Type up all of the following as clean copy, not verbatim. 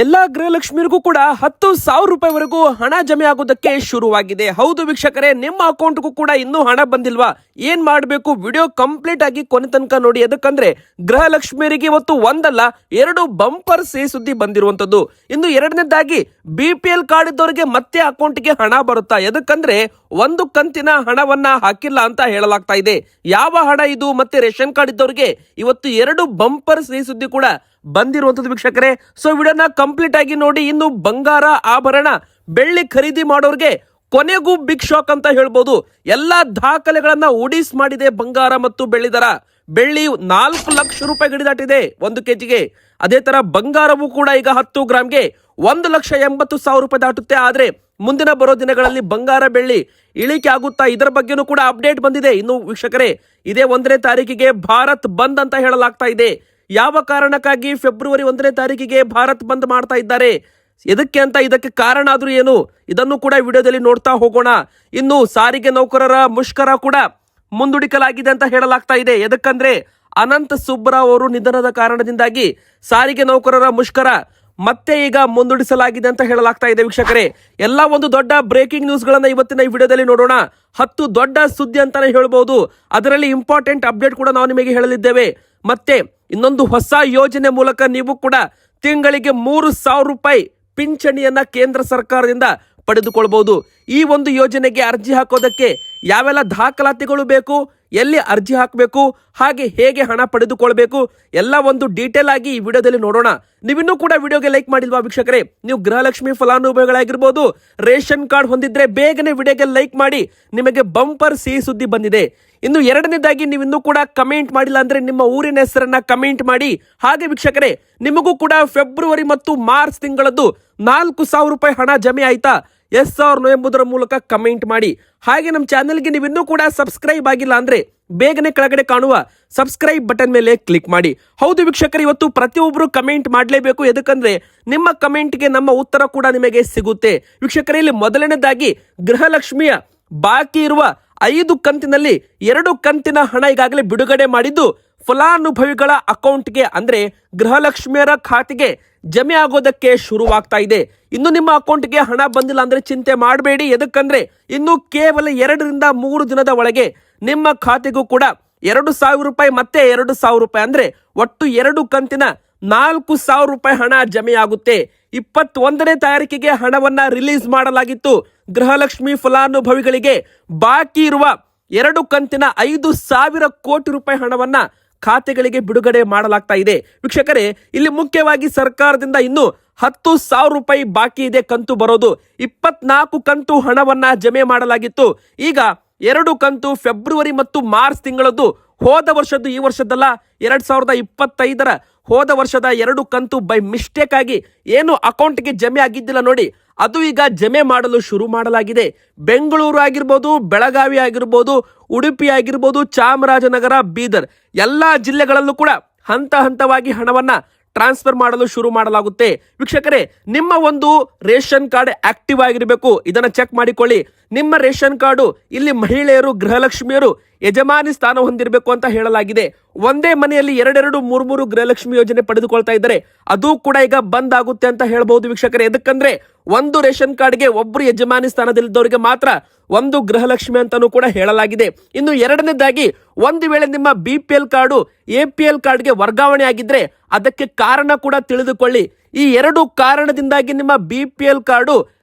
ಎಲ್ಲಾ ಗೃಹಲಕ್ಷ್ಮಿಯರಿಗೂ ಕೂಡ 10,000 ರೂಪಾಯಿವರೆಗೂ ಹಣ ಜಮೆ ಆಗೋದಕ್ಕೆ ಶುರುವಾಗಿದೆ. ಹೌದು ವೀಕ್ಷಕರೇ, ನಿಮ್ಮ ಅಕೌಂಟ್ಗೂ ಕೂಡ ಇನ್ನೂ ಹಣ ಬಂದಿಲ್ವಾ? ಏನ್ ಮಾಡಬೇಕು? ವಿಡಿಯೋ ಕಂಪ್ಲೀಟ್ ಆಗಿ ಕೊನೆ ತನಕ ನೋಡಿ. ಅದಕ್ಕಂದ್ರೆ ಗೃಹಲಕ್ಷ್ಮಿಯರಿಗೆ ಇವತ್ತು ಒಂದಲ್ಲ 2 ಬಂಪರ್ ಸಿಹಿ ಸುದ್ದಿ ಬಂದಿರುವಂತದ್ದು. ಇನ್ನು ಎರಡನೇದಾಗಿ BPL ಕಾರ್ಡ್ ಇದ್ದವರಿಗೆ ಮತ್ತೆ ಅಕೌಂಟ್ಗೆ ಹಣ ಬರುತ್ತಾ? ಎದಕ್ಕಂದ್ರೆ ಒಂದು ಕಂತಿನ ಹಣವನ್ನ ಹಾಕಿಲ್ಲ ಅಂತ ಹೇಳಲಾಗ್ತಾ ಇದೆ. ಯಾವ ಹಣ ಇದು? ಮತ್ತೆ ರೇಷನ್ ಕಾರ್ಡ್ ಇದ್ದವರಿಗೆ ಇವತ್ತು 2 ಬಂಪರ್ ಸಿಹಿ ಸುದ್ದಿ ಕೂಡ ಬಂದಿರುವಂತದ್ದು ವೀಕ್ಷಕರೇ. ಸೊ ವಿಡಿಯೋನ ಕಂಪ್ಲೀಟ್ ಆಗಿ ನೋಡಿ. ಇನ್ನು ಬಂಗಾರ, ಆಭರಣ, ಬೆಳ್ಳಿ ಖರೀದಿ ಮಾಡೋರಿಗೆ ಕೊನೆಗೂ ಬಿಗ್ ಶಾಕ್ ಅಂತ ಹೇಳ್ಬೋದು. ಎಲ್ಲಾ ದಾಖಲೆಗಳನ್ನ ಉಡಿಸ್ ಮಾಡಿದೆ ಬಂಗಾರ ಮತ್ತು ಬೆಳ್ಳಿ ದರ. ಬೆಳ್ಳಿ 4 ಲಕ್ಷ ರೂಪಾಯಿ ಗಡಿ ದಾಟಿದೆ 1 ಕೆಜಿಗೆ. ಅದೇ ತರ ಬಂಗಾರವು ಕೂಡ ಈಗ 10 ಗ್ರಾಮ್ಗೆ 1,80,000 ರೂಪಾಯಿ ದಾಟುತ್ತೆ. ಆದ್ರೆ ಮುಂದಿನ ಬರೋ ದಿನಗಳಲ್ಲಿ ಬಂಗಾರ ಬೆಳ್ಳಿ ಇಳಿಕೆ ಆಗುತ್ತಾ? ಇದರ ಬಗ್ಗೆನೂ ಕೂಡ ಅಪ್ಡೇಟ್ ಬಂದಿದೆ. ಇನ್ನು ವೀಕ್ಷಕರೇ, ಇದೇ 1ನೇ ತಾರೀಕಿಗೆ ಭಾರತ್ ಬಂದ್ ಅಂತ ಹೇಳಲಾಗ್ತಾ ಇದೆ. ಯಾವ ಕಾರಣಕ್ಕಾಗಿ ಫೆಬ್ರವರಿ 1ನೇ ತಾರೀಕಿಗೆ ಭಾರತ್ ಬಂದ್ ಮಾಡ್ತಾ ಇದ್ದಾರೆ, ಎದಕ್ಕೆ ಅಂತ, ಇದಕ್ಕೆ ಕಾರಣ ಆದ್ರೂ ಏನು, ಇದನ್ನು ಕೂಡ ವಿಡಿಯೋದಲ್ಲಿ ನೋಡ್ತಾ ಹೋಗೋಣ. ಇನ್ನು ಸಾರಿಗೆ ನೌಕರರ ಮುಷ್ಕರ ಕೂಡ ಮುಂದೂಡಿಸಲಾಗಿದೆ ಅಂತ ಹೇಳಲಾಗ್ತಾ ಇದೆ. ಎದಕ್ಕಂದ್ರೆ ಅನಂತ ಸುಬ್ಬರಾವ್ ಅವರು ನಿಧನದ ಕಾರಣದಿಂದಾಗಿ ಸಾರಿಗೆ ನೌಕರರ ಮುಷ್ಕರ ಮತ್ತೆ ಈಗ ಮುಂದೂಡಿಸಲಾಗಿದೆ ಅಂತ ಹೇಳಲಾಗ್ತಾ ಇದೆ. ವೀಕ್ಷಕರೇ, ಎಲ್ಲ ಒಂದು ದೊಡ್ಡ ಬ್ರೇಕಿಂಗ್ ನ್ಯೂಸ್ ಗಳನ್ನ ಇವತ್ತಿನ ಈ ವಿಡಿಯೋದಲ್ಲಿ ನೋಡೋಣ. 10 ದೊಡ್ಡ ಸುದ್ದಿ ಅಂತಾನೆ ಹೇಳ್ಬಹುದು. ಅದರಲ್ಲಿ ಇಂಪಾರ್ಟೆಂಟ್ ಅಪ್ಡೇಟ್ ಕೂಡ ನಾವು ನಿಮಗೆ ಹೇಳಲಿದ್ದೇವೆ. ಮತ್ತೆ ಇನ್ನೊಂದು ಹೊಸ ಯೋಜನೆ ಮೂಲಕ ನೀವು ಕೂಡ ತಿಂಗಳಿಗೆ 3,000 ರೂಪಾಯಿ ಪಿಂಚಣಿಯನ್ನ ಕೇಂದ್ರ ಸರ್ಕಾರದಿಂದ ಪಡೆದುಕೊಳ್ಬಹುದು. ಈ ಒಂದು ಯೋಜನೆಗೆ ಅರ್ಜಿ ಹಾಕೋದಕ್ಕೆ ಯಾವೆಲ್ಲ ದಾಖಲಾತಿಗಳು ಬೇಕು, ಎಲ್ಲಿ ಅರ್ಜಿ ಹಾಕಬೇಕು, ಹಾಗೆ ಹೇಗೆ ಹಣ ಪಡೆದುಕೊಳ್ಬೇಕು, ಎಲ್ಲ ಒಂದು ಡೀಟೇಲ್ ಆಗಿ ಈ ವಿಡಿಯೋದಲ್ಲಿ ನೋಡೋಣ. ನೀವಿನ್ನೂ ಕೂಡ ವಿಡಿಯೋಗೆ ಲೈಕ್ ಮಾಡಿಲ್ವಾ ವೀಕ್ಷಕರೇ? ನೀವು ಗೃಹಲಕ್ಷ್ಮಿ ಫಲಾನುಭವಿಗಳಾಗಿರ್ಬೋದು, ರೇಷನ್ ಕಾರ್ಡ್ ಹೊಂದಿದ್ರೆ ಬೇಗನೆ ವಿಡಿಯೋಗೆ ಲೈಕ್ ಮಾಡಿ. ನಿಮಗೆ ಬಂಪರ್ ಸಿಹಿ ಸುದ್ದಿ ಬಂದಿದೆ. ಇನ್ನು ಎರಡನೇದಾಗಿ, ನೀವಿನ್ನೂ ಕೂಡ ಕಮೆಂಟ್ ಮಾಡಿಲ್ಲ ಅಂದ್ರೆ ನಿಮ್ಮ ಊರಿನ ಹೆಸರನ್ನ ಕಮೆಂಟ್ ಮಾಡಿ. ಹಾಗೆ ವೀಕ್ಷಕರೇ, ನಿಮಗೂ ಕೂಡ ಫೆಬ್ರವರಿ ಮತ್ತು ಮಾರ್ಚ್ ತಿಂಗಳದ್ದು 4,000 ರೂಪಾಯಿ ಹಣ ಜಮೆ ಆಯ್ತಾ? ಎಸ್ ಆರ್ ನೋ ಎಂಬುದರ ಮೂಲಕ ಕಮೆಂಟ್ ಮಾಡಿ. ಹಾಗೆ ನಮ್ಮ ಚಾನೆಲ್ಗೆ ನೀವಿನ್ನೂ ಕೂಡ ಸಬ್ಸ್ಕ್ರೈಬ್ ಆಗಿಲ್ಲ ಅಂದ್ರೆ ಬೇಗನೆ ಕೆಳಗಡೆ ಕಾಣುವ ಸಬ್ಸ್ಕ್ರೈಬ್ ಬಟನ್ ಮೇಲೆ ಕ್ಲಿಕ್ ಮಾಡಿ. ಹೌದು ವೀಕ್ಷಕರು, ಇವತ್ತು ಪ್ರತಿಯೊಬ್ಬರು ಕಮೆಂಟ್ ಮಾಡಲೇಬೇಕು. ಎದಕ್ಕಂದ್ರೆ ನಿಮ್ಮ ಕಮೆಂಟ್ಗೆ ನಮ್ಮ ಉತ್ತರ ಕೂಡ ನಿಮಗೆ ಸಿಗುತ್ತೆ. ವೀಕ್ಷಕರೇ, ಇಲ್ಲಿ ಮೊದಲನೇದಾಗಿ ಗೃಹಲಕ್ಷ್ಮಿಯ ಬಾಕಿ ಇರುವ 5 ಕಂತಿನಲ್ಲಿ 2 ಕಂತಿನ ಹಣ ಈಗಾಗಲೇ ಬಿಡುಗಡೆ ಮಾಡಿದ್ದು ಫಲಾನುಭವಿಗಳ ಅಕೌಂಟ್ಗೆ ಅಂದ್ರೆ ಗೃಹಲಕ್ಷ್ಮಿಯರ ಖಾತೆಗೆ ಜಮೆ ಆಗೋದಕ್ಕೆ ಶುರುವಾಗ್ತಾ ಇದೆ. ಇನ್ನು ನಿಮ್ಮ ಅಕೌಂಟ್ಗೆ ಹಣ ಬಂದಿಲ್ಲ ಅಂದ್ರೆ ಚಿಂತೆ ಮಾಡಬೇಡಿ. ಎದಕ್ಕಂದ್ರೆ ಇನ್ನು ಕೇವಲ 2 ರಿಂದ 3 ದಿನದ ಒಳಗೆ ನಿಮ್ಮ ಖಾತೆಗೂ ಕೂಡ 2,000 ರೂಪಾಯಿ ಮತ್ತೆ 2,000 ರೂಪಾಯಿ ಅಂದ್ರೆ ಒಟ್ಟು 2 ಕಂತಿನ 4,000 ರೂಪಾಯಿ ಹಣ ಜಮೆ ಆಗುತ್ತೆ. 21ನೇ ತಾರೀಕಿಗೆ ಹಣವನ್ನ ರಿಲೀಸ್ ಮಾಡಲಾಗಿತ್ತು. ಗೃಹಲಕ್ಷ್ಮಿ ಫಲಾನುಭವಿಗಳಿಗೆ ಬಾಕಿ ಇರುವ 2 ಕಂತಿನ 5,000 ಕೋಟಿ ರೂಪಾಯಿ ಹಣವನ್ನ ಖಾತೆಗಳಿಗೆ ಬಿಡುಗಡೆ ಮಾಡಲಾಗ್ತಾ ಇದೆ. ವೀಕ್ಷಕರೇ, ಇಲ್ಲಿ ಮುಖ್ಯವಾಗಿ ಸರ್ಕಾರದಿಂದ ಇನ್ನು 10,000 ರೂಪಾಯಿ ಬಾಕಿ ಇದೆ ಕಂತು ಬರೋದು. 24 ಕಂತು ಹಣವನ್ನ ಜಮೆ ಮಾಡಲಾಗಿತ್ತು. ಈಗ 2 ಕಂತು ಫೆಬ್ರವರಿ ಮತ್ತು ಮಾರ್ಚ್ ತಿಂಗಳದ್ದು, ಹೋದ ವರ್ಷದ್ದು, ಈ ವರ್ಷದ್ದಲ್ಲ, 2025ರ ಹೋದ ವರ್ಷದ 2 ಕಂತು ಬೈ ಮಿಸ್ಟೇಕ್ ಆಗಿ ಏನು ಅಕೌಂಟ್ಗೆ ಜಮೆ ಆಗಿದ್ದಿಲ್ಲ ನೋಡಿ, ಅದು ಈಗ ಜಮೆ ಮಾಡಲು ಶುರು ಮಾಡಲಾಗಿದೆ. ಬೆಂಗಳೂರು ಆಗಿರ್ಬೋದು, ಬೆಳಗಾವಿ ಆಗಿರ್ಬೋದು, ಉಡುಪಿ ಆಗಿರ್ಬೋದು, ಚಾಮರಾಜನಗರ, ಬೀದರ್ ಎಲ್ಲಾ ಜಿಲ್ಲೆಗಳಲ್ಲೂ ಕೂಡ ಹಂತವಾಗಿ ಹಣವನ್ನ ಟ್ರಾನ್ಸ್ಫರ್ ಮಾಡಲು ಶುರು ಮಾಡಲಾಗುತ್ತೆ. ವೀಕ್ಷಕರೇ, ನಿಮ್ಮ ಒಂದು ರೇಷನ್ ಕಾರ್ಡ್ ಆಕ್ಟಿವ್ ಆಗಿರಬೇಕು. ಇದನ್ನ ಚೆಕ್ ಮಾಡಿಕೊಳ್ಳಿ. ನಿಮ್ಮ ರೇಷನ್ ಕಾರ್ಡು ಇಲ್ಲಿ ಮಹಿಳೆಯರು, ಗೃಹಲಕ್ಷ್ಮಿಯರು ಯಜಮಾನಿ ಸ್ಥಾನ ಹೊಂದಿರಬೇಕು ಅಂತ ಹೇಳಲಾಗಿದೆ. ಒಂದೇ ಮನೆಯಲ್ಲಿ 2 3 ಗೃಹಲಕ್ಷ್ಮಿ ಯೋಜನೆ ಪಡೆದುಕೊಳ್ತಾ ಇದ್ದಾರೆ. ಅದು ಕೂಡ ಈಗ ಬಂದ್ ಆಗುತ್ತೆ ಅಂತ ಹೇಳಬಹುದು ವೀಕ್ಷಕರೇ. ಎದಕ್ಕಂದ್ರೆ ಒಂದು ರೇಷನ್ ಕಾರ್ಡ್ಗೆ ಒಬ್ರು ಯಜಮಾನಿ ಸ್ಥಾನದಲ್ಲಿದ್ದವರಿಗೆ ಮಾತ್ರ ಒಂದು ಗೃಹಲಕ್ಷ್ಮಿ ಅಂತಾನೂ ಕೂಡ ಹೇಳಲಾಗಿದೆ. ಇನ್ನು ಎರಡನೇದಾಗಿ, ಒಂದು ವೇಳೆ ನಿಮ್ಮ BPL ಕಾರ್ಡು APL ಕಾರ್ಡ್ಗೆ ವರ್ಗಾವಣೆ ಆಗಿದ್ರೆ ಅದಕ್ಕೆ ಕಾರಣ ಕೂಡ ತಿಳಿದುಕೊಳ್ಳಿ. ಈ 2 ಕಾರಣದಿಂದಾಗಿ ನಿಮ್ಮ BPL ಕಾರ್ಡು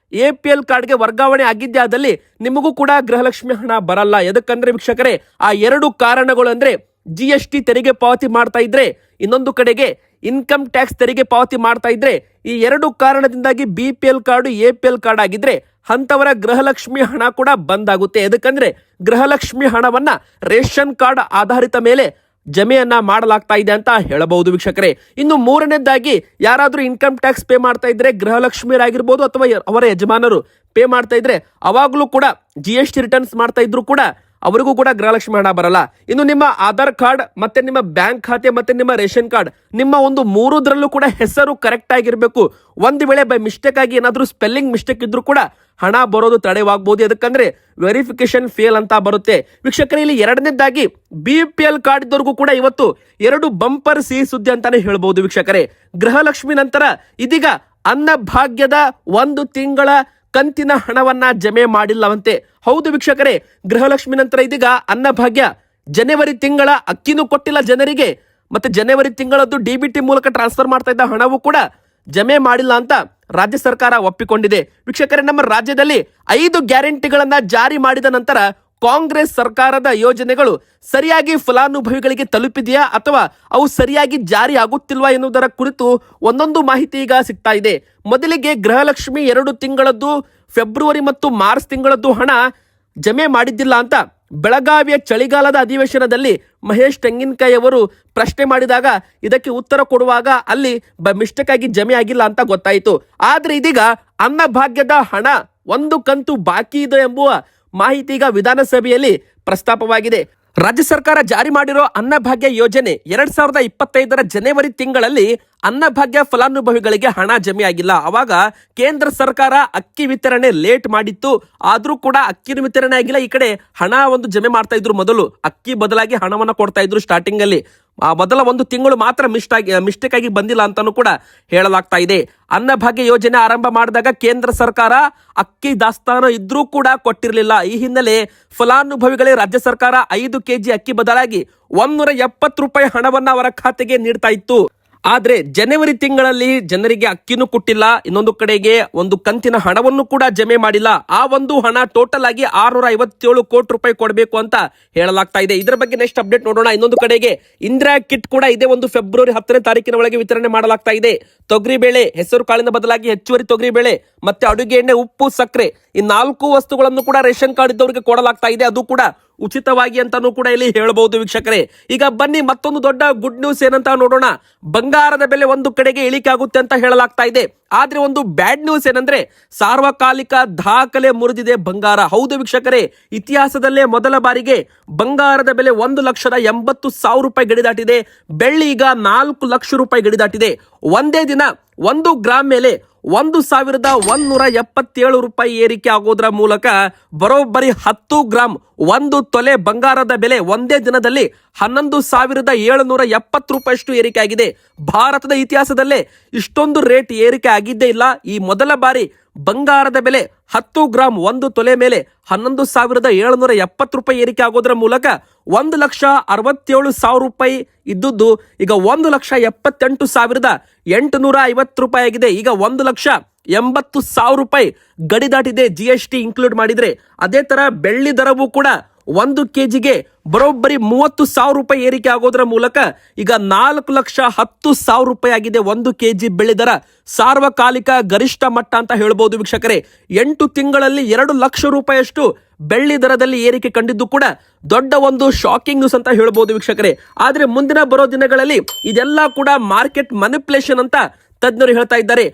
APL ಕಾರ್ಡ್ಗೆ ವರ್ಗಾವಣೆ ಆಗಿದ್ದೆ ಆದಲ್ಲಿ ನಿಮಗೂ ಕೂಡ ಗೃಹಲಕ್ಷ್ಮಿ ಹಣ ಬರಲ್ಲ. ಎದಕ್ಕಂದ್ರೆ ವೀಕ್ಷಕರೇ, ಆ 2 ಕಾರಣಗಳು ಅಂದ್ರೆ GST ತೆರಿಗೆ ಪಾವತಿ ಮಾಡ್ತಾ ಇದ್ರೆ, ಇನ್ನೊಂದು ಕಡೆಗೆ ಇನ್ಕಮ್ ಟ್ಯಾಕ್ಸ್ ತೆರಿಗೆ ಪಾವತಿ ಮಾಡ್ತಾ ಇದ್ರೆ, ಈ 2 ಕಾರಣದಿಂದಾಗಿ BPL ಕಾರ್ಡು APL ಕಾರ್ಡ್ ಆಗಿದ್ರೆ ಅಂತವರ ಗೃಹಲಕ್ಷ್ಮಿ ಹಣ ಕೂಡ ಬಂದಾಗುತ್ತೆ. ಎದಕ್ಕಂದ್ರೆ ಗೃಹಲಕ್ಷ್ಮಿ ಹಣವನ್ನ ರೇಷನ್ ಕಾರ್ಡ್ ಆಧಾರಿತ ಮೇಲೆ ಜಮೆಯನ್ನ ಮಾಡಲಾಗ್ತಾ ಇದೆ ಅಂತ ಹೇಳಬಹುದು ವೀಕ್ಷಕರೇ. ಇನ್ನು ಮೂರನೇದಾಗಿ, ಯಾರಾದ್ರೂ ಇನ್ಕಮ್ ಟ್ಯಾಕ್ಸ್ ಪೇ ಮಾಡ್ತಾ ಇದ್ರೆ, ಗೃಹಲಕ್ಷ್ಮಿಯರಾಗಿರ್ಬೋದು ಅಥವಾ ಅವರ ಯಜಮಾನರು ಪೇ ಮಾಡ್ತಾ ಇದ್ರೆ, ಅವಾಗ್ಲೂ ಕೂಡ GST ರಿಟರ್ನ್ಸ್ ಮಾಡ್ತಾ ಇದ್ರು ಕೂಡ ಅವರಿಗೂ ಕೂಡ ಗೃಹಲಕ್ಷ್ಮಿ ಹಣ ಬರಲ್ಲ. ಇನ್ನು ನಿಮ್ಮ ಆಧಾರ್ ಕಾರ್ಡ್ ಮತ್ತೆ ನಿಮ್ಮ ಬ್ಯಾಂಕ್ ಖಾತೆ ಮತ್ತೆ ನಿಮ್ಮ ರೇಷನ್ ಕಾರ್ಡ್, ನಿಮ್ಮ ಒಂದು 3 ಕೂಡ ಹೆಸರು ಕರೆಕ್ಟ್ ಆಗಿರ್ಬೇಕು. ಒಂದು ವೇಳೆ ಬೈ ಮಿಸ್ಟೇಕ್ ಆಗಿ ಏನಾದ್ರೂ ಸ್ಪೆಲ್ಲಿಂಗ್ ಮಿಸ್ಟೇಕ್ ಇದ್ರೂ ಕೂಡ ಹಣ ಬರೋದು ತಡೆವಾಗಬಹುದು. ಅದಕ್ಕಂದ್ರೆ ವೆರಿಫಿಕೇಶನ್ ಫೇಲ್ ಅಂತ ಬರುತ್ತೆ. ವೀಕ್ಷಕರೇ, ಇಲ್ಲಿ ಎರಡನೇದಾಗಿ BPL ಕಾರ್ಡ್ ಇದ್ದವರಿಗೂ ಕೂಡ ಇವತ್ತು 2 ಬಂಪರ್ ಸಿಹಿ ಸುದ್ದಿ ಅಂತಾನೆ ಹೇಳ್ಬಹುದು ವೀಕ್ಷಕರೇ. ಗೃಹಲಕ್ಷ್ಮಿ ನಂತರ ಇದೀಗ ಅನ್ನಭಾಗ್ಯದ 1 ತಿಂಗಳ ಕಂತಿನ ಹಣವನ್ನ ಜಮೆ ಮಾಡಿಲ್ಲವಂತೆ. ಹೌದು ವೀಕ್ಷಕರೇ, ಗೃಹಲಕ್ಷ್ಮಿ ನಂತರ ಇದೀಗ ಅನ್ನಭಾಗ್ಯ ಜನವರಿ ತಿಂಗಳ ಅಕ್ಕಿನೂ ಕೊಟ್ಟಿಲ್ಲ ಜನರಿಗೆ, ಮತ್ತೆ ಜನವರಿ ತಿಂಗಳದ್ದು DBT ಮೂಲಕ ಟ್ರಾನ್ಸ್ಫರ್ ಮಾಡ್ತಾ ಇದ್ದ ಹಣವೂ ಕೂಡ ಜಮೆ ಮಾಡಿಲ್ಲ ಅಂತ ರಾಜ್ಯ ಸರ್ಕಾರ ಒಪ್ಪಿಕೊಂಡಿದೆ. ವೀಕ್ಷಕರೇ, ನಮ್ಮ ರಾಜ್ಯದಲ್ಲಿ 5 ಗ್ಯಾರಂಟಿಗಳನ್ನ ಜಾರಿ ಮಾಡಿದ ನಂತರ ಕಾಂಗ್ರೆಸ್ ಸರ್ಕಾರದ ಯೋಜನೆಗಳು ಸರಿಯಾಗಿ ಫಲಾನುಭವಿಗಳಿಗೆ ತಲುಪಿದೆಯಾ ಅಥವಾ ಅವು ಸರಿಯಾಗಿ ಜಾರಿ ಆಗುತ್ತಿಲ್ವಾ ಎನ್ನುವುದರ ಕುರಿತು ಒಂದೊಂದು ಮಾಹಿತಿ ಈಗ ಸಿಗ್ತಾ ಇದೆ. ಮೊದಲಿಗೆ ಗೃಹಲಕ್ಷ್ಮಿ 2 ತಿಂಗಳದ್ದು ಫೆಬ್ರವರಿ ಮತ್ತು ಮಾರ್ಚ್ ತಿಂಗಳದ್ದು ಹಣ ಜಮೆ ಮಾಡಿದ್ದಿಲ್ಲ ಅಂತ ಬೆಳಗಾವಿಯ ಚಳಿಗಾಲದ ಅಧಿವೇಶನದಲ್ಲಿ ಮಹೇಶ್ ತೆಂಗಿನಕಾಯಿ ಅವರು ಪ್ರಶ್ನೆ ಮಾಡಿದಾಗ ಇದಕ್ಕೆ ಉತ್ತರ ಕೊಡುವಾಗ ಅಲ್ಲಿ ಮಿಸ್ಟೇಕ್ ಆಗಿ ಜಮೆ ಆಗಿಲ್ಲ ಅಂತ ಗೊತ್ತಾಯಿತು. ಆದ್ರೆ ಇದೀಗ ಅನ್ನಭಾಗ್ಯದ ಹಣ 1 ಕಂತು ಬಾಕಿ ಇದೆ ಎಂಬುವ ಮಾಹಿತಿ ಈಗ ವಿಧಾನಸಭೆಯಲ್ಲಿ ಪ್ರಸ್ತಾಪವಾಗಿದೆ. ರಾಜ್ಯ ಸರ್ಕಾರ ಜಾರಿ ಮಾಡಿರೋ ಅನ್ನಭಾಗ್ಯ ಯೋಜನೆ 2025ರ ಜನವರಿ ತಿಂಗಳಲ್ಲಿ ಅನ್ನಭಾಗ್ಯ ಫಲಾನುಭವಿಗಳಿಗೆ ಹಣ ಜಮೆ ಆಗಿಲ್ಲ. ಅವಾಗ ಕೇಂದ್ರ ಸರ್ಕಾರ ಅಕ್ಕಿ ವಿತರಣೆ ಲೇಟ್ ಮಾಡಿತ್ತು, ಆದ್ರೂ ಕೂಡ ಅಕ್ಕಿ ವಿತರಣೆ ಆಗಿಲ್ಲ. ಈ ಕಡೆ ಹಣ ಜಮೆ ಮಾಡ್ತಾ ಇದ್ರು. ಮೊದಲು ಅಕ್ಕಿ ಬದಲಾಗಿ ಹಣವನ್ನ ಕೊಡ್ತಾ ಇದ್ರು ಸ್ಟಾರ್ಟಿಂಗ್ ಅಲ್ಲಿ. ಮೊದಲ 1 ತಿಂಗಳು ಮಾತ್ರ ಮಿಸ್ಟೇಕ್ ಆಗಿ ಬಂದಿಲ್ಲ ಅಂತಾನು ಕೂಡ ಹೇಳಲಾಗ್ತಾ ಇದೆ. ಅನ್ನಭಾಗ್ಯ ಯೋಜನೆ ಆರಂಭ ಮಾಡಿದಾಗ ಕೇಂದ್ರ ಸರ್ಕಾರ ಅಕ್ಕಿ ದಾಸ್ತಾನು ಇದ್ರೂ ಕೂಡ ಕೊಟ್ಟಿರಲಿಲ್ಲ. ಈ ಹಿನ್ನೆಲೆ ಫಲಾನುಭವಿಗಳಿಗೆ ರಾಜ್ಯ ಸರ್ಕಾರ 5 ಕೆಜಿ ಅಕ್ಕಿ ಬದಲಾಗಿ 170 ರೂಪಾಯಿ ಹಣವನ್ನ ಅವರ ಖಾತೆಗೆ ನೀಡ್ತಾ ಇತ್ತು. ಆದ್ರೆ ಜನವರಿ ತಿಂಗಳಲ್ಲಿ ಜನರಿಗೆ ಅಕ್ಕಿನೂ ಕೊಟ್ಟಿಲ್ಲ, ಇನ್ನೊಂದು ಕಡೆಗೆ 1 ಕಂತಿನ ಹಣವನ್ನು ಕೂಡ ಜಮೆ ಮಾಡಿಲ್ಲ. ಆ ಒಂದು ಹಣ ಟೋಟಲ್ ಆಗಿ 657 ಕೋಟಿ ರೂಪಾಯಿ ಕೊಡಬೇಕು ಅಂತ ಹೇಳಲಾಗ್ತಾ ಇದೆ. ಇದರ ಬಗ್ಗೆ ನೆಕ್ಸ್ಟ್ ಅಪ್ಡೇಟ್ ನೋಡೋಣ. ಇನ್ನೊಂದು ಕಡೆಗೆ ಇಂದಿರಾ ಕಿಟ್ ಕೂಡ ಇದೇ ಫೆಬ್ರವರಿ 10ನೇ ತಾರೀಕಿನ ಒಳಗೆ ವಿತರಣೆ ಮಾಡಲಾಗ್ತಾ ಇದೆ. ತೊಗರಿ ಬೇಳೆ, ಹೆಸರು ಕಾಳಿನ ಬದಲಾಗಿ ಹೆಚ್ಚುವರಿ ತೊಗರಿ ಬೇಳೆ, ಮತ್ತೆ ಅಡುಗೆ ಎಣ್ಣೆ, ಉಪ್ಪು, ಸಕ್ಕರೆ, ಈ 4 ವಸ್ತುಗಳನ್ನು ಕೂಡ ರೇಷನ್ ಕಾರ್ಡ್ ಇದ್ದವರಿಗೆ ಕೊಡಲಾಗ್ತಾ ಇದೆ. ಅದು ಕೂಡ ಉಚಿತವಾಗಿ ಅಂತಾನೂ ಕೂಡ ಇಲ್ಲಿ ಹೇಳಬಹುದು ವೀಕ್ಷಕರೇ. ಈಗ ಬನ್ನಿ ಮತ್ತೊಂದು ದೊಡ್ಡ ಗುಡ್ ನ್ಯೂಸ್ ಏನಂತ ನೋಡೋಣ. ಬಂಗಾರದ ಬೆಲೆ ಒಂದು ಕಡೆಗೆ ಇಳಿಕೆ ಆಗುತ್ತೆ ಅಂತ ಹೇಳಲಾಗ್ತಾ ಇದೆ. ಆದ್ರೆ ಒಂದು ಬ್ಯಾಡ್ ನ್ಯೂಸ್ ಏನಂದ್ರೆ ಸಾರ್ವಕಾಲಿಕ ದಾಖಲೆ ಮುರಿದಿದೆ ಬಂಗಾರ. ಹೌದು ವೀಕ್ಷಕರೇ, ಇತಿಹಾಸದಲ್ಲೇ ಮೊದಲ ಬಾರಿಗೆ ಬಂಗಾರದ ಬೆಲೆ 1,80,000 ರೂಪಾಯಿ ಗಡಿ ದಾಟಿದೆ. ಬೆಳ್ಳಿ ಈಗ 4 ಲಕ್ಷ ರೂಪಾಯಿ ಗಡಿ ದಾಟಿದೆ. ಒಂದೇ ದಿನ 1 ಗ್ರಾಮ್ ಮೇಲೆ 1,177 ರೂಪಾಯಿ ಏರಿಕೆ ಆಗೋದ್ರ ಮೂಲಕ ಬರೋಬ್ಬರಿ 10 ಗ್ರಾಮ್ 1 ತೊಲೆ ಬಂಗಾರದ ಬೆಲೆ ಒಂದೇ ದಿನದಲ್ಲಿ 11,770 ರೂಪಾಯಿಷ್ಟು ಏರಿಕೆ ಆಗಿದೆ. ಭಾರತದ ಇತಿಹಾಸದಲ್ಲೇ ಇಷ್ಟೊಂದು ರೇಟ್ ಏರಿಕೆ ಆಗಿದ್ದೇ ಇಲ್ಲ. ಈ ಮೊದಲ ಬಾರಿ ಬಂಗಾರದ ಬೆಲೆ 10 ಗ್ರಾಮ್ 1 ತೊಲೆ ಮೇಲೆ 11,770 ರೂಪಾಯಿ ಏರಿಕೆ ಆಗೋದ್ರ ಮೂಲಕ 1,67,000 ರೂಪಾಯಿ ಇದ್ದುದು ಈಗ 1,78,850 ರೂಪಾಯಿ ಆಗಿದೆ. ಈಗ 1,80,000 ರೂಪಾಯಿ ಗಡಿ ದಾಟಿದೆ GST ಇನ್ಕ್ಲೂಡ್ ಮಾಡಿದ್ರೆ. ಅದೇ ತರ ಬೆಳ್ಳಿ ದರವೂ ಕೂಡ 1 ಕೆಜಿಗೆ ಬರೋಬ್ಬರಿ 30,000 ರೂಪಾಯಿ ಏರಿಕೆ ಆಗೋದ್ರ ಮೂಲಕ ಈಗ 4,10,000 ರೂಪಾಯಿ ಆಗಿದೆ 1 ಕೆಜಿ ಬೆಳ್ಳಿ ದರ. ಸಾರ್ವಕಾಲಿಕ ಗರಿಷ್ಠ ಮಟ್ಟ ಅಂತ ಹೇಳ್ಬೋದು ವೀಕ್ಷಕರೇ. 8 ತಿಂಗಳಲ್ಲಿ 2 ಲಕ್ಷ ರೂಪಾಯಿಯಷ್ಟು ಬೆಳ್ಳಿ ದರದಲ್ಲಿ ಏರಿಕೆ ಕಂಡಿದ್ದು ಕೂಡ ದೊಡ್ಡ ಒಂದು ಶಾಕಿಂಗ್ ನ್ಯೂಸ್ ಅಂತ ಹೇಳ್ಬೋದು ವೀಕ್ಷಕರೇ. ಆದ್ರೆ ಮುಂದಿನ ಬರೋ ದಿನಗಳಲ್ಲಿ ಇದೆಲ್ಲ ಕೂಡ ಮಾರ್ಕೆಟ್ ಮ್ಯಾನಿಪ್ಯುಲೇಷನ್ ಅಂತ ತಜ್ಞರು ಹೇಳ್ತಾ ಇದ್ದಾರೆ.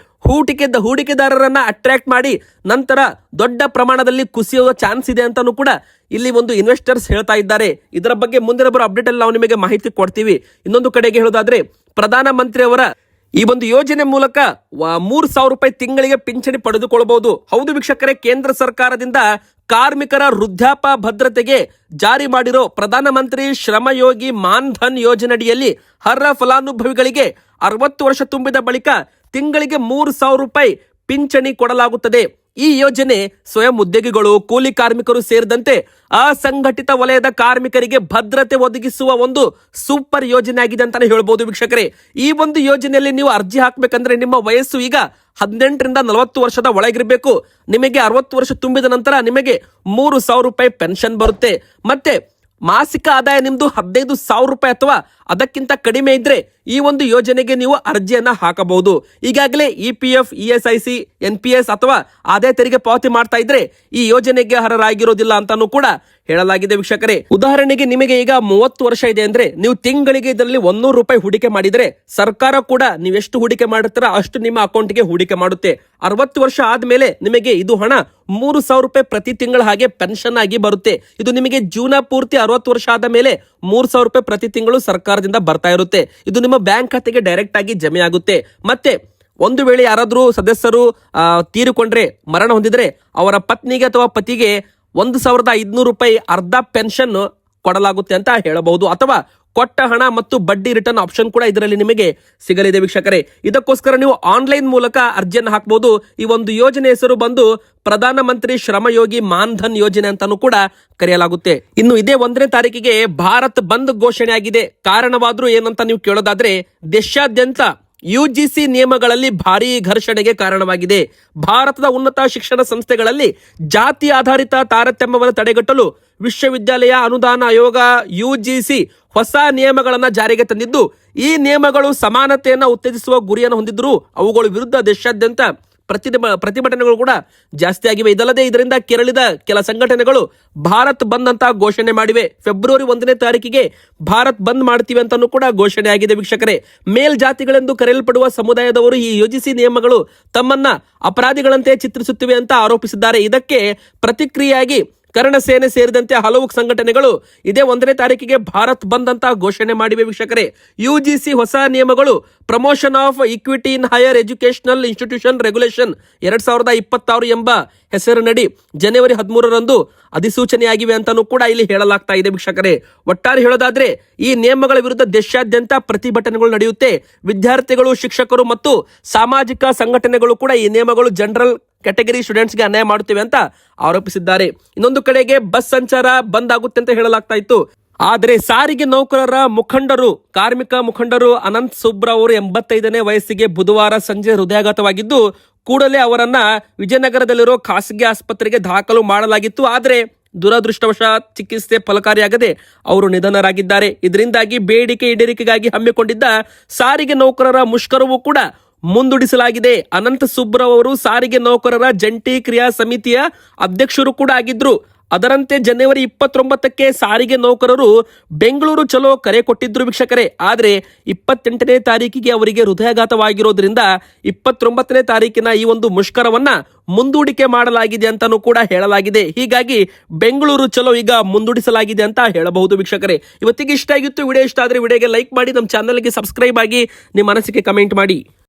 ಹೂಡಿಕೆದಾರರನ್ನ ಅಟ್ರಾಕ್ಟ್ ಮಾಡಿ ನಂತರ ದೊಡ್ಡ ಪ್ರಮಾಣದಲ್ಲಿ ಕುಸಿಯುವ ಚಾನ್ಸ್ ಇದೆ ಅಂತಾನೂ ಕೂಡ ಇಲ್ಲಿ ಇನ್ವೆಸ್ಟರ್ಸ್ ಹೇಳ್ತಾ ಇದ್ದಾರೆ. ಇದರ ಬಗ್ಗೆ ಮುಂದಿನ ಬರೋ ಅಪ್ಡೇಟ್ ಅಲ್ಲಿ ನಾವು ನಿಮಗೆ ಮಾಹಿತಿ ಕೊಡ್ತೀವಿ. ಇನ್ನೊಂದು ಕಡೆಗೆ ಹೇಳೋದಾದ್ರೆ ಪ್ರಧಾನ ಮಂತ್ರಿ ಅವರ ಈ ಯೋಜನೆ ಮೂಲಕ 3,000 ರೂಪಾಯಿ ತಿಂಗಳಿಗೆ ಪಿಂಚಣಿ ಪಡೆದುಕೊಳ್ಳಬಹುದು. ಹೌದು ವೀಕ್ಷಕರೇ, ಕೇಂದ್ರ ಸರ್ಕಾರದಿಂದ ಕಾರ್ಮಿಕರ ವೃದ್ಧಾಪ್ಯ ಭದ್ರತೆಗೆ ಜಾರಿ ಮಾಡಿರೋ ಪ್ರಧಾನಮಂತ್ರಿ ಶ್ರಮಯೋಗಿ ಮಾನ್ ಧನ್ ಯೋಜನೆಯಡಿಯಲ್ಲಿ ಅರ್ಹ ಫಲಾನುಭವಿಗಳಿಗೆ 60 ವರ್ಷ ತುಂಬಿದ ಬಳಿಕ ತಿಂಗಳಿಗೆ 3,000 ರೂಪಾಯಿ ಪಿಂಚಣಿ ಕೊಡಲಾಗುತ್ತದೆ. ಈ ಯೋಜನೆ ಸ್ವಯಂ ಉದ್ಯೋಗಿಗಳು, ಕೂಲಿ ಕಾರ್ಮಿಕರು ಸೇರಿದಂತೆ ಅಸಂಘಟಿತ ವಲಯದ ಕಾರ್ಮಿಕರಿಗೆ ಭದ್ರತೆ ಒದಗಿಸುವ ಒಂದು ಸೂಪರ್ ಯೋಜನೆ ಆಗಿದೆ ಅಂತಾನೆ ಹೇಳ್ಬೋದು ವೀಕ್ಷಕರೇ. ಈ ಯೋಜನೆಯಲ್ಲಿ ನೀವು ಅರ್ಜಿ ಹಾಕಬೇಕಂದ್ರೆ ನಿಮ್ಮ ವಯಸ್ಸು ಈಗ 18ರಿಂದ 40 ವರ್ಷದ ಒಳಗಿರಬೇಕು. ನಿಮಗೆ 60 ವರ್ಷ ತುಂಬಿದ ನಂತರ ನಿಮಗೆ 3,000 ರೂಪಾಯಿ ಪೆನ್ಷನ್ ಬರುತ್ತೆ. ಮತ್ತೆ ಮಾಸಿಕ ಆದಾಯ ನಿಮ್ದು 15,000 ರೂಪಾಯಿ ಅಥವಾ ಅದಕ್ಕಿಂತ ಕಡಿಮೆ ಇದ್ರೆ ಈ ಯೋಜನೆಗೆ ನೀವು ಅರ್ಜಿಯನ್ನ ಹಾಕಬಹುದು. ಈಗಾಗಲೇ EPF, ESIC, NPS ಅಥವಾ ಆದಾಯ ತೆರಿಗೆ ಪಾವತಿ ಮಾಡ್ತಾ ಇದ್ರೆ ಈ ಯೋಜನೆಗೆ ಅರ್ಹರಾಗಿರೋದಿಲ್ಲ ಅಂತಾನೂ ಕೂಡ ಹೇಳಲಾಗಿದೆ ವೀಕ್ಷಕರೇ. ಉದಾಹರಣೆಗೆ ನಿಮಗೆ ಈಗ 30 ವರ್ಷ ಇದೆ ಅಂದ್ರೆ ನೀವು ತಿಂಗಳಿಗೆ ಇದರಲ್ಲಿ 100 ರೂಪಾಯಿ ಹೂಡಿಕೆ ಮಾಡಿದ್ರೆ ಸರ್ಕಾರ ಕೂಡ ನೀವೆಷ್ಟು ಹೂಡಿಕೆ ಮಾಡಿರ್ತೀರ ಅಷ್ಟು ನಿಮ್ಮ ಅಕೌಂಟ್ಗೆ ಹೂಡಿಕೆ ಮಾಡುತ್ತೆ. 60 ವರ್ಷ ಆದ್ಮೇಲೆ ನಿಮಗೆ ಇದು ಹಣ 3,000 ರೂಪಾಯಿ ಪ್ರತಿ ತಿಂಗಳ ಹಾಗೆ ಪೆನ್ಷನ್ ಆಗಿ ಬರುತ್ತೆ. ಇದು ನಿಮಗೆ ಜೀವನ ಪೂರ್ತಿ 60 ವರ್ಷ ಆದ ಮೇಲೆ 3,000 ರೂಪಾಯಿ ಪ್ರತಿ ತಿಂಗಳು ಸರ್ಕಾರದಿಂದ ಬರ್ತಾ ಇರುತ್ತೆ. ಇದು ನಿಮ್ಮ ಬ್ಯಾಂಕ್ ಖಾತೆಗೆ ಡೈರೆಕ್ಟ್ ಆಗಿ ಜಮೆ ಆಗುತ್ತೆ. ಮತ್ತೆ ಒಂದು ವೇಳೆ ಯಾರಾದ್ರೂ ಸದಸ್ಯರು ತೀರಿಕೊಂಡ್ರೆ, ಮರಣ ಹೊಂದಿದ್ರೆ ಅವರ ಪತ್ನಿಗೆ ಅಥವಾ ಪತಿಗೆ 1,500 ರೂಪಾಯಿ ಅರ್ಧ ಪೆನ್ಷನ್ ಕೊಡಲಾಗುತ್ತೆ ಅಂತ ಹೇಳಬಹುದು. ಅಥವಾ ಕೊಟ್ಟ ಹಣ ಮತ್ತು ಬಡ್ಡಿ ರಿಟರ್ನ್ ಆಪ್ಷನ್ ಕೂಡ ಇದರಲ್ಲಿ ನಿಮಗೆ ಸಿಗಲಿದೆ ವೀಕ್ಷಕರೇ. ಇದಕ್ಕೋಸ್ಕರ ನೀವು ಆನ್ಲೈನ್ ಮೂಲಕ ಅರ್ಜಿಯನ್ನು ಹಾಕಬಹುದು. ಈ ಒಂದು ಯೋಜನೆ ಹೆಸರು ಬಂದು ಪ್ರಧಾನ ಮಂತ್ರಿ ಶ್ರಮಯೋಗಿ ಮಾನ್ಧನ್ ಯೋಜನೆ ಅಂತಾನೂ ಕೂಡ ಕರೆಯಲಾಗುತ್ತೆ. ಇನ್ನು ಇದೇ 1ನೇ ತಾರೀಕಿಗೆ ಭಾರತ್ ಬಂದ್ ಘೋಷಣೆ ಆಗಿದೆ. ಕಾರಣವಾದ್ರೂ ಏನಂತ ನೀವು ಕೇಳೋದಾದ್ರೆ, ದೇಶಾದ್ಯಂತ ಯುಜಿಸಿ ನಿಯಮಗಳಲ್ಲಿ ಭಾರೀ ಘರ್ಷಣೆಗೆ ಕಾರಣವಾಗಿದೆ. ಭಾರತದ ಉನ್ನತ ಶಿಕ್ಷಣ ಸಂಸ್ಥೆಗಳಲ್ಲಿ ಜಾತಿ ಆಧಾರಿತ ತಾರತಮ್ಯವನ್ನು ತಡೆಗಟ್ಟಲು ವಿಶ್ವವಿದ್ಯಾಲಯ ಅನುದಾನ ಆಯೋಗ ಯುಜಿಸಿ ಹೊಸ ನಿಯಮಗಳನ್ನು ಜಾರಿಗೆ ತಂದಿದ್ದು, ಈ ನಿಯಮಗಳು ಸಮಾನತೆಯನ್ನು ಉತ್ತೇಜಿಸುವ ಗುರಿಯನ್ನು ಹೊಂದಿದ್ರು ಅವುಗಳ ವಿರುದ್ಧ ದೇಶಾದ್ಯಂತ ಪ್ರತಿಭಟನೆಗಳು ಕೂಡ ಜಾಸ್ತಿ ಆಗಿವೆ. ಇದಲ್ಲದೆ ಇದರಿಂದ ಕೆರಳಿದ ಕೆಲ ಸಂಘಟನೆಗಳು ಭಾರತ್ ಬಂದ್ ಅಂತ ಘೋಷಣೆ ಮಾಡಿವೆ. ಫೆಬ್ರವರಿ 1ನೇ ತಾರೀಕಿಗೆ ಭಾರತ್ ಬಂದ್ ಮಾಡ್ತೀವಿ ಅಂತಾನೂ ಕೂಡ ಘೋಷಣೆ ಆಗಿದೆ ವೀಕ್ಷಕರೇ. ಮೇಲ್ಜಾತಿಗಳೆಂದು ಕರೆಯಲ್ಪಡುವ ಸಮುದಾಯದವರು ಈ ಯುಜಿಸಿ ನಿಯಮಗಳು ತಮ್ಮನ್ನ ಅಪರಾಧಿಗಳಂತೆ ಚಿತ್ರಿಸುತ್ತಿವೆ ಅಂತ ಆರೋಪಿಸಿದ್ದಾರೆ. ಇದಕ್ಕೆ ಪ್ರತಿಕ್ರಿಯೆಯಾಗಿ ಕರ್ಣ ಸೇನೆ ಸೇರಿದಂತೆ ಹಲವು ಸಂಘಟನೆಗಳು ಇದೇ 1ನೇ ತಾರೀಕಿಗೆ ಭಾರತ್ ಬಂದ್ ಅಂತ ಘೋಷಣೆ ಮಾಡಿವೆ ವೀಕ್ಷಕರೇ. ಯುಜಿಸಿ ಹೊಸ ನಿಯಮಗಳು promotion of equity in higher educational institution regulation 2026 ಎಂಬ ಹೆಸರಿನಡಿ ಜನವರಿ 13ರಂದು ಅಧಿಸೂಚನೆಯಾಗಿವೆ ಅಂತಾನೂ ಕೂಡ ಇಲ್ಲಿ ಹೇಳಲಾಗ್ತಾ ಇದೆ ವೀಕ್ಷಕರೇ. ಒಟ್ಟಾರೆ ಹೇಳೋದಾದ್ರೆ ಈ ನಿಯಮಗಳ ವಿರುದ್ಧ ದೇಶಾದ್ಯಂತ ಪ್ರತಿಭಟನೆಗಳು ನಡೆಯುತ್ತೆ. ವಿದ್ಯಾರ್ಥಿಗಳು, ಶಿಕ್ಷಕರು ಮತ್ತು ಸಾಮಾಜಿಕ ಸಂಘಟನೆಗಳು ಕೂಡ ಈ ನಿಯಮಗಳು ಜನರಲ್ ಕ್ಯಾಟಗರಿ ಸ್ಟೂಡೆಂಟ್ಸ್ಗೆ ಅನ್ಯಾಯ ಮಾಡುತ್ತೇವೆ ಅಂತ ಆರೋಪಿಸಿದ್ದಾರೆ. ಇನ್ನೊಂದು ಕಡೆಗೆ ಬಸ್ ಸಂಚಾರ ಬಂದ್ ಆಗುತ್ತೆ ಅಂತ ಹೇಳಲಾಗ್ತಾ ಇತ್ತು. ಆದರೆ ಸಾರಿಗೆ ನೌಕರರ ಮುಖಂಡರು, ಕಾರ್ಮಿಕ ಮುಖಂಡರು ಅನಂತ್ ಸುಬ್ರಾ ಅವರು 85ನೇ ವಯಸ್ಸಿಗೆ ಬುಧವಾರ ಸಂಜೆ ಹೃದಯಾಘಾತವಾಗಿದ್ದು, ಕೂಡಲೇ ಅವರನ್ನ ವಿಜಯನಗರದಲ್ಲಿರೋ ಖಾಸಗಿ ಆಸ್ಪತ್ರೆಗೆ ದಾಖಲು ಮಾಡಲಾಗಿತ್ತು. ಆದರೆ ದುರದೃಷ್ಟವಶಾತ್ ಚಿಕಿತ್ಸೆ ಫಲಕಾರಿಯಾಗದೆ ಅವರು ನಿಧನರಾಗಿದ್ದಾರೆ. ಇದರಿಂದಾಗಿ ಬೇಡಿಕೆ ಈಡೇರಿಕೆಗಾಗಿ ಹಮ್ಮಿಕೊಂಡಿದ್ದ ಸಾರಿಗೆ ನೌಕರರ ಮುಷ್ಕರವೂ ಕೂಡ ಮುಂದೂಡಿಸಲಾಗಿದೆ. ಅನಂತ ಸುಬ್ರಾ ಅವರು ಸಾರಿಗೆ ನೌಕರರ ಜಂಟಿ ಕ್ರಿಯಾ ಸಮಿತಿಯ ಅಧ್ಯಕ್ಷರು ಕೂಡ ಆಗಿದ್ರು. ಅದರಂತೆ ಜನವರಿ 29ಕ್ಕೆ ಸಾರಿಗೆ ನೌಕರರು ಬೆಂಗಳೂರು ಚಲೋ ಕರೆ ಕೊಟ್ಟಿದ್ರು ವೀಕ್ಷಕರೇ. ಆದರೆ 28ನೇ ತಾರೀಕಿಗೆ ಅವರಿಗೆ ಹೃದಯಾಘಾತವಾಗಿರೋದ್ರಿಂದ 29ನೇ ತಾರೀಕಿನ ಈ ಒಂದು ಮುಷ್ಕರವನ್ನ ಮುಂದೂಡಿಕೆ ಮಾಡಲಾಗಿದೆ ಅಂತಾನೂ ಕೂಡ ಹೇಳಲಾಗಿದೆ. ಹೀಗಾಗಿ ಬೆಂಗಳೂರು ಚಲೋ ಈಗ ಮುಂದೂಡಿಸಲಾಗಿದೆ ಅಂತ ಹೇಳಬಹುದು ವೀಕ್ಷಕರೇ. ಇವತ್ತಿಗೆ ಇಷ್ಟ ಆಗಿತ್ತು ವಿಡಿಯೋ. ಇಷ್ಟ ಆದ್ರೆ ವಿಡಿಯೋಗೆ ಲೈಕ್ ಮಾಡಿ, ನಮ್ಮ ಚಾನಲ್ಗೆ ಸಬ್ಸ್ಕ್ರೈಬ್ ಆಗಿ ನಿಮ್ಮ ಅನಿಸಿಕೆ ಕಮೆಂಟ್ ಮಾಡಿ.